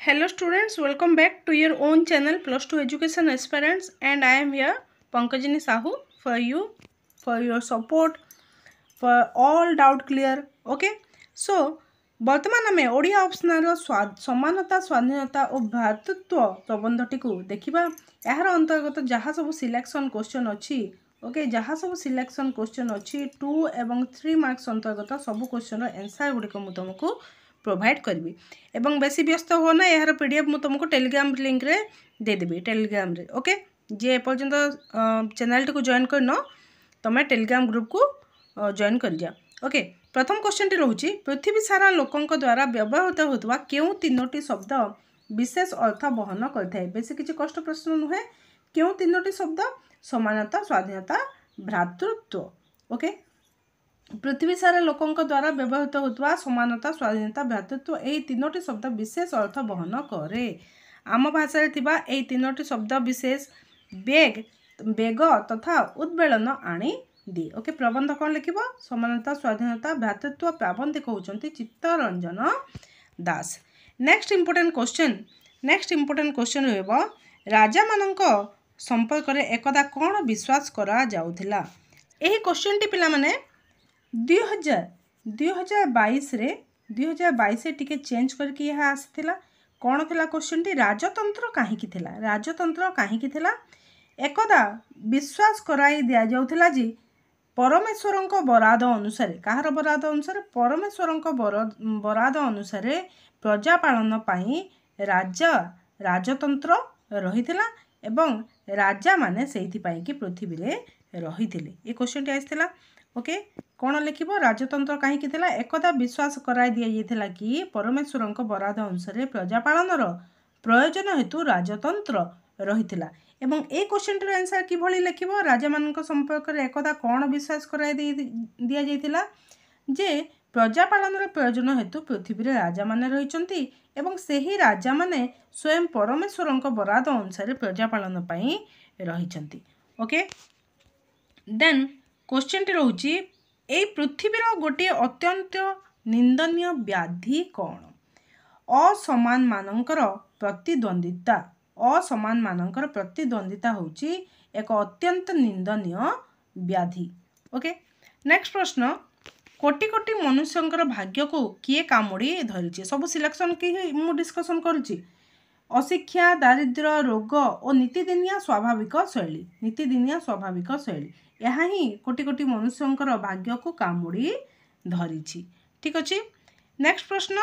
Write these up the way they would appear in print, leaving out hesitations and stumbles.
Hello students, welcome back to your own channel Plus 2 Education Aspirants, and I am here Pankajini Sahu for you, for your support, for all doubt clear. Okay, so ବର୍ତ୍ତମାନ ଆମେ ଓଡ଼ିଆ ଅପସନାଲର ସମାନତା ସ୍ୱାଧୀନତା ଓ ଭ୍ରାତୃତ୍ୱ ପ୍ରବନ୍ଧଟିକୁ ଦେଖିବା। ଏହାର ଅନ୍ତର୍ଗତ ଯାହା ସବୁ selection question ଅଛି, ଓକେ, ଯାହା ସବୁ ସିଲେକ୍ସନ୍ କ୍ୱେଶ୍ଚନ୍ ଅଛି 2 ଏବଂ 3 ମାର୍କ୍ସ ଅନ୍ତର୍ଗତ ସବୁ କ୍ୱେଶ୍ଚନ୍ର ଆନ୍ସର୍ ଗୁଡ଼ିକ ମୁଁ ତୁମକୁ प्रोवाइड करी एवं बेसी व्यस्त हो ना, यार पीडीएफ मु तुमको टेलीग्राम लिंक रे दे देबी टेलीग्राम रे। ओके, जे एपर्यंत चैनल को जॉइन कर न तुम टेलीग्राम ग्रुप को जॉइन कर जा। ओके, प्रथम क्वेश्चन टी रहउची पृथ्वी सारा लोकंक द्वारा व्यवहृत होतवा केउ तीनोटी शब्द विशेष अर्थ बहन करथाय। बेसी किछि कष्ट प्रश्न नुहे। केउ तीनोटी शब्द समानता, स्वाधीनता, भ्रातृत्व। ओके, पृथ्वी सारा लोकंक द्वारा व्यवहृत होतवा समानता, स्वाधीनता, भ्रातृत्व यही तीनोटी शब्द विशेष अर्थ बहन करे। आम भाषा रे थिबा एही तीनोटी शब्द विशेष बेग बेग तथा उद्वेलन आनी दी। ओके, प्रबंध कौन लिखिबो? समानता, स्वाधीनता, भ्रातृत्व। प्राबंधिक होउचंती Chittaranjan Das. Next important question होइबो राजा मानक संपर्क रे एकदा कोन विश्वास करा जाउथिला। एही क्वेश्चन टी पिला माने 2022 टिके चेंज करके यह आसीथिला। कौन थिला क्वेश्चन टी? राजतंत्र काहे की थिला, राजतंत्र काहे की थिला। एकदा विश्वास कराई दिया जाउथिला जी परमेश्वरंक बराद अनुसार, कहार बराद अनुसार? परमेश्वरंक बराद अनुसार प्रजा पालन पाई राजतंत्र रहिथिला एवं राजा माने सेहिथि पाई कि पृथ्वी रे रहिथिले। ए क्वेश्चन टी आसीथिला। ओके, कौन लिखिबो? राजतंत्र काहे की थिला। एकदा विश्वास कराई दिया जाइथिला कि परमेश्वरंक बराद अनुसार प्रजा पालनर प्रयोजन हेतु राजतंत्र रहिथिला। एवं ए क्वेश्चन टर आंसर कि भली लिखिबो? राजा मानक संपर्क रे एकदा कौन विश्वास कराई दिया जाइथिला जे प्रजा पालनर प्रयोजन हेतु पृथ्वी रे राजा माने रहिचंती एवं सेही राजा माने स्वयं परमेश्वरंक बराद अनुसार प्रजा पालन पई रहिचंती। ओके, देन क्वेश्चन टी रहउची ए पृथ्वीर गोटे अत्यंत निंदनीय व्याधि कौन? असमान मानकर प्रतिद्वंदिता। असमान मानकर प्रतिद्वंदिता होची एक अत्यंत निंदनीय व्याधि। ओके, नेक्स्ट प्रश्न कोटि कोटि मनुष्यंकर भाग्य को किए कामुड़ी धरिछि। सब सिलेक्शन की मु डिस्कशन करूची। अशिक्षा, दारिद्र्य, रोग और नीतिदिनिया स्वाभाविक शैली। नीतिदिनिया स्वाभाविक शैली यह ही कोटि कोटि मनुष्यंकर भाग्य को कामुड़ी धरिछि। ठीक अछि। नेक्स्ट प्रश्न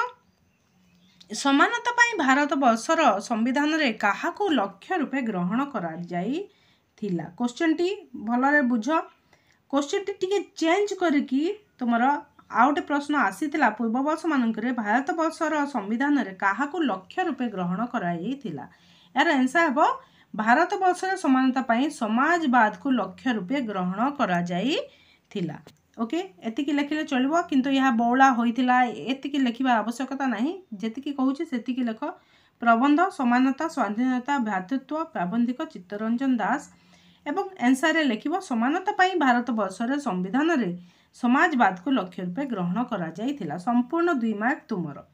समानता पाई भारत वर्षर संविधान रे काहाकू लक्ष्य रूपे ग्रहण करा जाई थिला। क्वेश्चन टी भलरे बुझ। क्वेश्चन टी टिके चेंज करके तुमर आउटे प्रश्न आसीथिला पूर्व वर्ष मानकरे भारत वर्षर संविधान रे काहाकू लक्ष्य रूपे ग्रहण करा जाई थिला। यार आंसर हबो भारत वर्षर समानता पाई समाजवाद को लक्ष्य रूपे ग्रहण करा जाई थिला। ओके, एतिकी लिखिले चलिबो, किंतु यह बौला होइथिला एतिकी लिखिबा आवश्यकता नाही। जेतिकी कहूची सेतिकी लेख। प्रबंध समानता, स्वाधीनता, भ्रातृत्व। प्राबंधिक चित्तरंजन दास। एवं आंसर रे लिखिबो समानता पाई भारत वर्षर संविधान रे समाजवाद को लक्ष्य रूपे ग्रहण करा जाई थिला। संपूर्ण 2 मार्क तुमरो।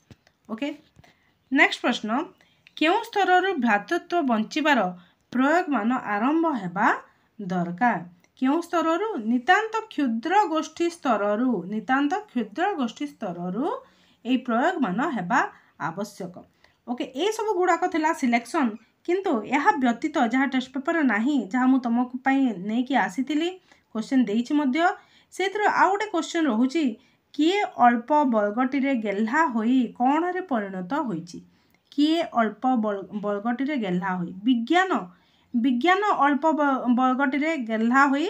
ओके, नेक्स्ट प्रश्न केउ स्तर भ्रातृत्व बंचिबार प्रयोग मान आरंभ हेबा दरकार। केउ स्तर? नितांत क्षुद्र गोष्ठी स्तर। नितांत क्षुद्र गोष्ठी स्तर ए प्रयोग मान हेबा आवश्यक। ओके, ए सब गुड़ाक थिला सिलेक्शन, किंतु यह व्यतीत जहाँ टेस्ट पेपर नाही जहाँ मु तुमको पई नै कि आसीथिली क्वेश्चन देइछि मध्य सेतिर आ गोटे क्वेश्चन रहउची किए अल्प वर्गटी रे गेल्हा होई कोन रे परिणत होईची। किए अल्प वर्गटी रे गेल्हा होई विज्ञान अल्प वर्गटी रे गेल्हा होई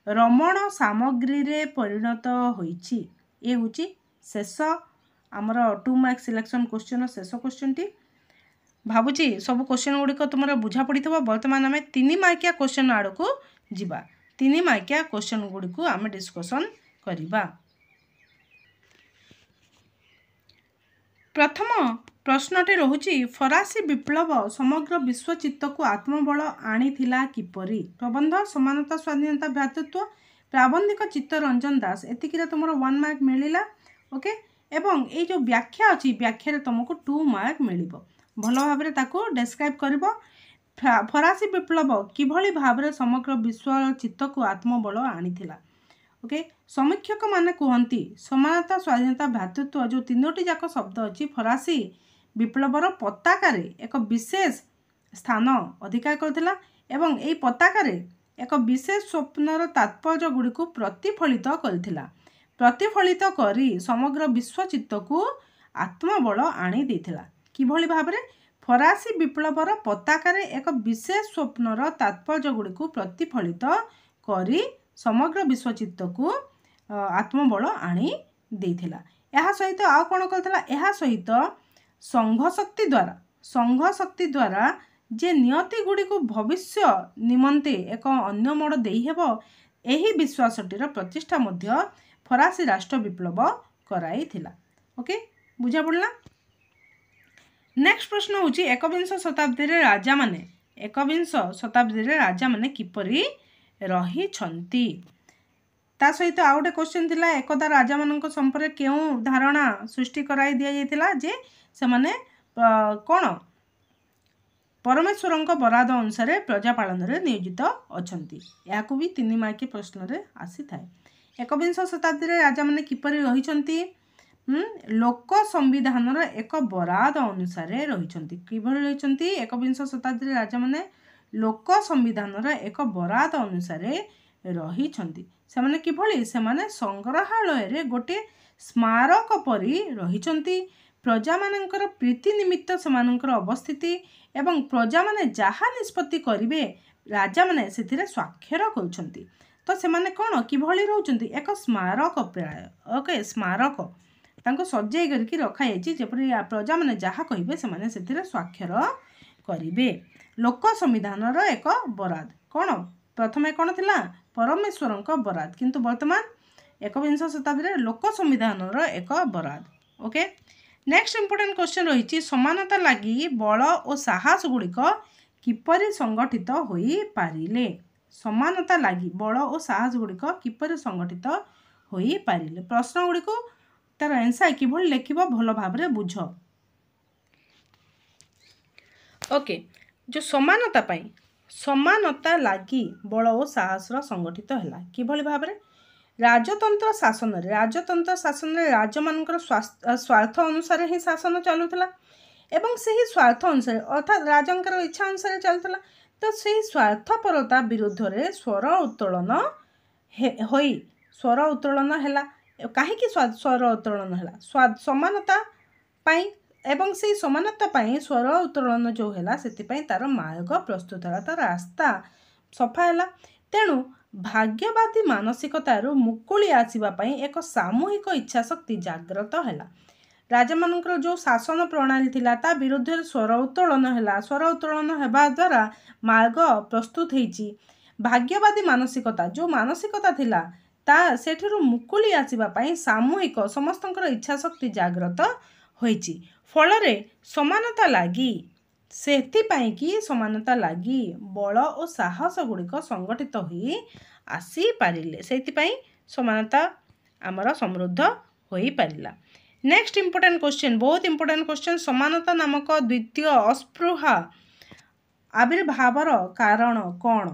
रमण सामग्री रे परिणत होईची। ए होची शेष हमर 2 मार्क सिलेक्शन क्वेश्चन शेष क्वेश्चन टी। भाबुची सब क्वेश्चन गुडी को तुमरा बुझा पड़िथबो। वर्तमान हमें 3 मार्किया क्वेश्चन आड़ को जिबा। 3 मार्किया क्वेश्चन गुडी को हमें डिस्कशन करिबा। प्रथम प्रश्नटे रहुची फरासी विप्लव समग्र विश्व चित्त को आत्मबल आनीथिला किपरि। प्रबंध समानता, स्वाधीनता, भ्रातृत्व। प्राबंधिक चित्तरंजन दास। एतिकिरे तुमरो 1 मार्क मिलिला। ओके, एवं ये जो व्याख्या अच्छी व्याख्या तुमको 2 मार्क मिलिबो। भल भाव ताको डेस्क्राइब करिबो। फरासी विप्लव किभली भाव समग्र विश्व चित्त को आत्मबल आनीथिला। ओके, समीक्षक माने कहती समानता स्वाधीनता भ्रातृत्व जो तीनोटी जाक शब्द अच्छी फरासी विप्लवर पताकार एक विशेष स्थान अधिकार करथिला एवं एई पताकार एक विशेष स्वप्नर तात्पर्य गुड़ी को प्रतिफलित करथिला। प्रतिफलित करी समग्र विश्व चित्त को आत्मबल आनी देथिला। किभली भाबरे फरासी विप्लवर पताकार एक विशेष स्वप्नर तात्पर्य गुड़ी को प्रतिफलित करी समग्र विश्व चित्त को आत्मबल आनी देथिला। एहा सहित आ कोन करथिला, एहा सहित संघ शक्ति द्वारा जे नियति गुड़ी को भविष्य निमंते एक अन्य मोड़ देई हेबो एही विश्वासटीर प्रतिष्ठा मध्य फरासी राष्ट्र विप्लव कराई थिला। ओके, बुझा पड़ला। नेक्स्ट प्रश्न होची एकविंश शताब्दी रे राजा माने किपरि रही छंती। ता सहित आ गोटे क्वेश्चन थिला एकदा राजा मानक संपर्क केउ धारणा सृष्टि कराई दिया जायतिला जे से माने कोन परमेश्वरंक बराद अनुसार प्रजा पालन रे नियोजित अछंती। याकू भी 3 मार्क प्रश्न रे आसी थाए। एकविंश शताब्दी रे राजा माने किपरि रही छंती, लोक संविधान रो एक बराद अनुसार रही छंती। किभली रही छंती, एकविंश शताब्दी रे राजा माने लोक संविधान रो एक बराद अनुसार रही छंती। से माने किभली, से माने संग्रहालय रे गोटे स्मारक परी रही छंती। प्रजा मानकर प्रीति निमित्त समानकर अवस्थिति एवं प्रजा माने जहा निष्पत्ति करिवे राजा माने सेथिरे स्वाक्षर करूछंती। तो से माने कोन किभली रहउछंती, एक स्मारक प्राय। ओके, स्मारक तांको सजाई करके रखा जायछि जेपरि प्रजा माने जहा कहिबे से माने सेथिरे स्वाक्षर करिवे। लोक संविधान रो एक बराद कोन, प्रथमे कोन थिला परमेश्वरंक बराद, किंतु वर्तमान एकविंश शताब्दी रे लोक संविधान रो एक बराद। ओके, नेक्स्ट इंपोर्टेंट क्वेश्चन रही समानता लगी बल और साहस गुड़िक किपरि संगठित होई पारिले। समानता लगी बल और साहस गुड़िक किपरि संगठित होई पारिले। प्रश्न गुड़िक तार आंसर किभली लेखिबो भल भाबरे बुझ। ओके, जो समानता लगी बल और साहस संगठित है किभली भाबरे राजतंत्र शासन रे राज्य मानकर स्वार्थ अनुसार ही शासन चलुला एवं सही स्वार्थ अनुसार अर्थात राजंकर इच्छा अनुसार चलुला। तो सही स्वार्थपरता विरुद्ध रे स्वर उत्तोलन है। कहीं स्वर उत्तोलन है समानता पाई एवं से समानता पाई स्वर उत्तोलन जो है से तार मार्ग प्रस्तुत है, तार रास्ता सफा है। तेणु भाग्यवादी मानसिकतार मुकुली आसवाई एक सामूहिक इच्छा शक्ति जाग्रत है। राजा मानकर जो शासन प्रणाली थिला ता विरुद्ध स्वर उत्तोलन है। स्वर उत्तोलन होगा द्वारा मार्ग प्रस्तुत होईची। भाग्यवादी मानसिकता जो मानसिकता थिला ता सेठिरु मुकुली आसवाई सामूहिक समस्तंकर इच्छा शक्ति जाग्रत होईची। फलरे समानता लगी समानता लगी बल और साहस गुड़िक संगठित हो आसी पारिले, से समानता आमर समृद्ध हो पारिला। नेक्स्ट इंपोर्टेंट क्वेश्चन, बहुत इंपोर्टेंट क्वेश्चन, समानता नामक द्वितीय अस्पृहा आविर्भावर कारण कौन।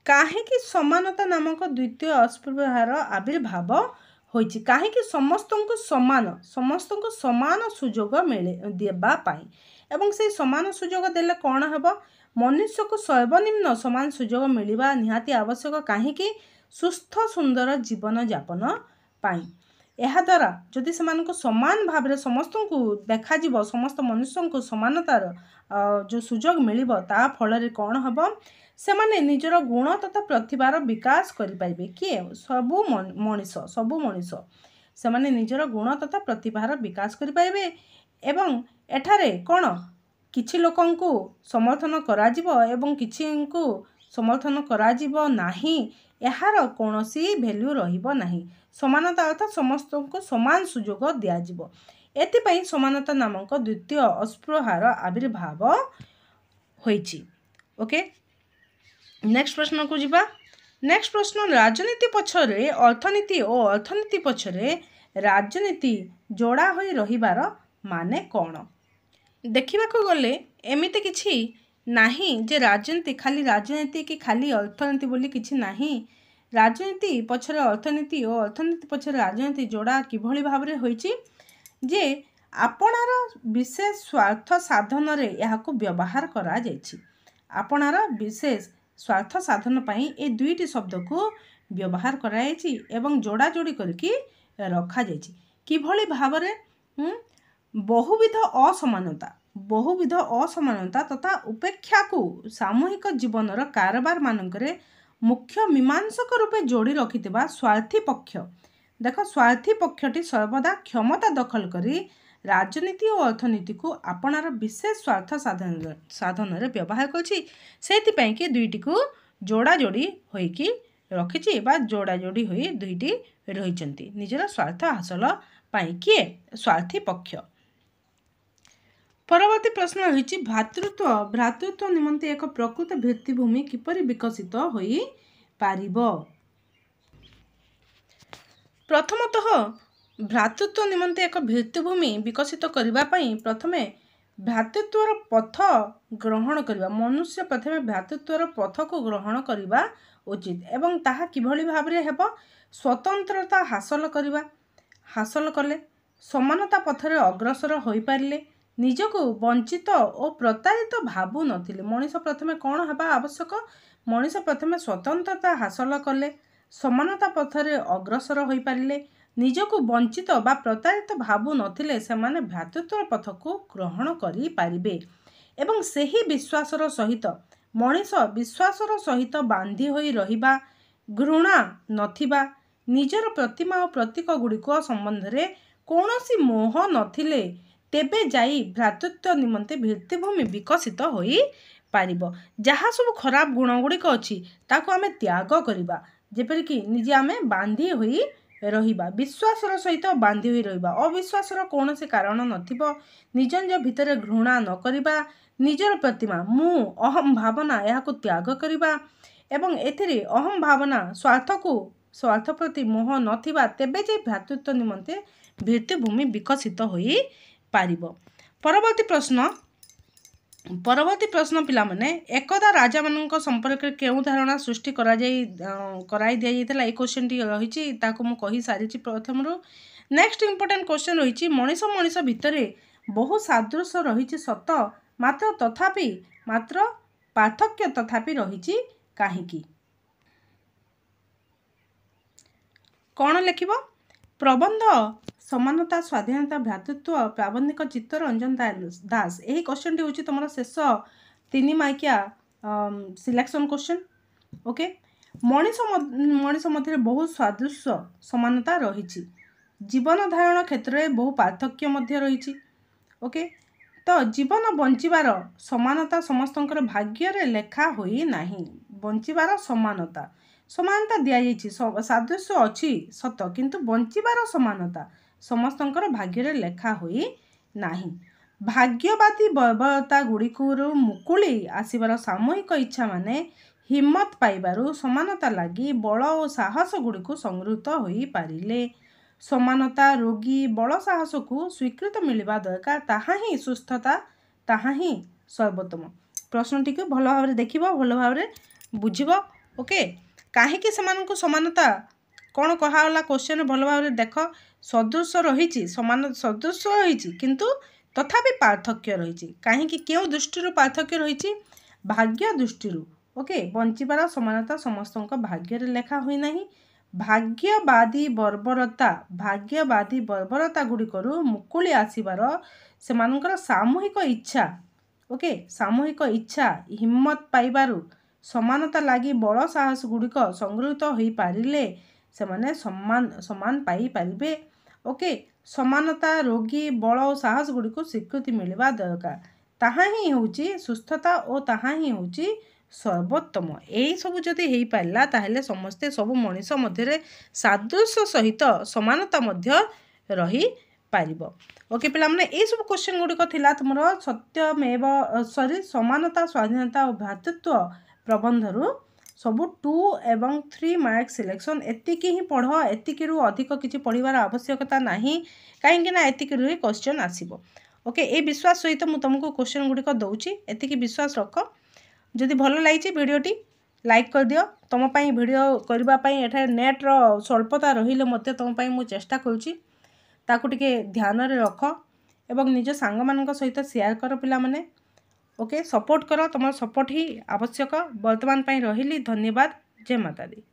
काहेकि समानता नामक द्वितीय अस्पृहार आविर्भाव होइछि, काहेकि समस्त को समान सुजोग मिले देबा पाई एवं से समान सुजोग देले कौन हेब, मनुष्य को सर्वनिम्न समान सुजोग मिलवा निहाती आवश्यक, काहेकि सुस्थ सुंदर जीवन यापन पाई। यह द्वारा जदि से समान भाव समस्त को देखा जीव, समस्त मनुष्य को समानतार जो सुजोग मिलिबो ता फल कौन हेब, से माने निजर गुण तथा प्रतिभार विकास करि पाइबे। किए सबु मनीष से माने निजर गुण तथा प्रतिभार विकास करि पाइबे एवं एठारे कौन किछि लोकन को समर्थन कराजिबो एवं किछि को समर्थन कराजिबो नाही, एहार कोनोसी वैल्यू रहिबो नाही। समानता अर्थात समस्त को समान सुजोग दिया जिवो। एथिपाई समानता नामक द्वितीय अस्पृहार आविर्भाव होइछि। ओके, नेक्स्ट प्रश्न को जिबा। नेक्स्ट प्रश्न, राजनीति पछरे अर्थनीति और अर्थनीति पछरे राजनीति जोड़ा होई रहिबार माने कौन? देखिबाकू गले एमिति किछि नाही जे राजनीति खाली राजनीति कि खाली अर्थनीति बोली किछि नाही। राजनीति पछरे अर्थनीति और अर्थनीति पछरे राजनीति जोड़ा किभଳି भाबरे होइछि जे आपणार विशेष स्वार्थ साधन रे याको व्यवहार करा जाइछि। आपणार विशेष स्वार्थ साधन पई ए दुईटी शब्द को व्यवहार करा जाइछि एवं जोड़ा जोड़ी करके रखा जाइछि। किभଳି भाबरे बहुविध असमानता तथा उपेक्षा को सामूहिक जीवनर कारबार मानकरे मुख्य मीमांसक रूपे जोड़ी रखिथिबा स्वार्थी पक्ष। देख स्वार्थी पक्षटी सर्वदा क्षमता दखल करी राजनीति और अर्थनीति को आपणार विशेष स्वार्थ साधन रे व्यवहार करछि। सेथिपई कि दुईटी को जोड़ा जोड़ी होइकी रखिछि बा जोड़ा जोड़ी होई दुईटी रहिचंती निजर स्वार्थ हासिल पाई किए स्वार्थी पक्ष। परवर्ती प्रश्न रही भ्रातृत्व निमंते एक प्रकृत भित्तिभूमि किपरि विकसित होई पारिबो? प्रथमतः भ्रातृत्व निमंते एक भित्तिभूमि विकसित करबा पई प्रथमे भ्रातृत्वर पथ ग्रहण करबा। मनुष्य प्रथमे भ्रातृत्वर पथ को ग्रहण करबा उचित एवं ताहा किभଳି भाबरे हेबो स्वतंत्रता हासिल कले समानता पथरे अग्रसर होई पारिले निजको वंचित और प्रतारित भाबु नथिले। मनीष प्रथमे कौन हेबा आवश्यक? मनीष प्रथमे स्वतंत्रता हासिल कले समानता पथरे अग्रसर होई पारिले निजको वंचित बा प्रतारित भाबु नथिले सेमाने भ्रातृत्व पथ को ग्रहण करि पारिबे एवं सेही विश्वासर सहित मनीष विश्वासर सहित बांधी होई रहिबा घृणा नथिबा निजर प्रतिमा और प्रतीक गुड़िक संबंध रे कौनसी मोह नथिले तेबे जाई भ्रातृत्व निमंते भित्तिभूमि विकसित होई पारिबो। जहाँ सब खराब गुण गुड़िक अच्छी ताको आमे त्याग करिबा जेपरि कि निजे आमे बांधी होई रहिबा विश्वासर सहित बांधी होई रहिबा अविश्वासर कौनसी कारण नथिबो निज निज भितर घृणा न करिबा निजर प्रतिमा मु अहम भावना याको त्याग करिबा एवं एथिरे अहम भावना स्वार्थ प्रति मोह नथिबा तेबे जे भ्रातृत्व निमंते भित्तिभूमि विकसित होई पारिबो। परवर्ती प्रश्न पिला माने एकदा राजा मानक संपर्क में केउ धारणा सृष्टि कराई दिया जाइतला ए क्वेश्चन टी रहिछि ताको मु कहि सारिछि प्रथमरु। नेक्स्ट इंपोर्टेंट क्वेश्चन रहिछि मनीष भितरे बहु सादृश्य रहिछि सत मात्र पार्थक्य तथापि रहिछि काहीकि? कौन लिखिबो? प्रबंध समानता स्वाधीनता भ्रातृत्व प्राबंधिक चित्तरंजन दास। यही क्वेश्चन टी होछि तुमरा शेष 3 मार्किया सिलेक्शन क्वेश्चन। ओके मनीष मध्य बहुत सादृश्य समानता रही जीवन धारण क्षेत्र में बहु पार्थक्य मध्य रही। ओके तो जीवन बंचिबार समानता समस्तंकर भाग्य रे लेखा होई नाही। बंचिबार समानता दिया सादृश्य अच्छी सत किंतु बंचिबार समानता समस्तंकर भाग्य रे लेखा होई नाही। भाग्यवादी बर्बरता गुड़िकुरु मुकुली आसिबार सामूहिक इच्छा माने हिम्मत पाइबारु समानता लगी बल और साहस गुड़िक संगृहीत होई पारिले। समानता रोगी बल साहस को स्वीकृत मिलवा दरकार ताहा ही सुस्थता ताहा ही सर्वोत्तम। प्रश्नटी को भल भाव देखिबो भल भाव बुझिबो। ओके काहेकि सेमानकु समानता कौन कहाला क्वेश्चन भल भाव देख सदृश रही समान सदृश रही किंतु तथापि पार्थक्य रही कहीं क्यों दृष्टि पार्थक्य रही भाग्य दृष्टि। ओके बंचिबार समानता समस्त भाग्य रे लेखा हुई नहीं। भाग्यवादी बर्बरता गुड़िकरू मुकुली आसिबार सेमानकर सामूहिक इच्छा। ओके सामूहिक इच्छा हिम्मत पाइबारु समानता लगी बल साहस गुड़िक संगृहीत हो पारिले सेमाने सम्मान पाई पारिबे। ओके समानता रोगी बल और साहस गुड़िक स्वीकृति मिलवा दरकार ताहा ही होची सुस्थता और ताहा ही होची सर्वोत्तम। यही सब जदि हो पारा ताहले समस्ते सब मनीष मध्य सादृश्य सहित समानता मध्य रही पारिबो। ओके पिला माने ए सब क्वेश्चन गुड़िक थिला तुमरो सत्यमेव समानता स्वाधीनता और भ्रातृत्व प्रबंधरू सबू 2 एवं 3 मार्क सिलेक्शन एतिकी ही पढ़, एतिकी अधिक किसी पढ़वार आवश्यकता नहीं, कहीं एतिकी ही क्वेश्चन आसीबो। ओके, ये विश्वास सहित मुझे तुमको क्वेश्चन गुड़िक दूची, एतिकी विश्वास रख। जदि भल लगी वीडियोटी लाइक कर दियो। तुम वीडियो करने एठार नेट्र स्वल्पता रहिले मते तुम मु चेष्टा करुँची, ताकू टिके ध्यान रे रख एवं निज सांग मान सहित शेयर कर पिला माने। ओके, सपोर्ट कर, तुम सपोर्ट ही आवश्यक। वर्तमान रही धन्यवाद। जय माता दी।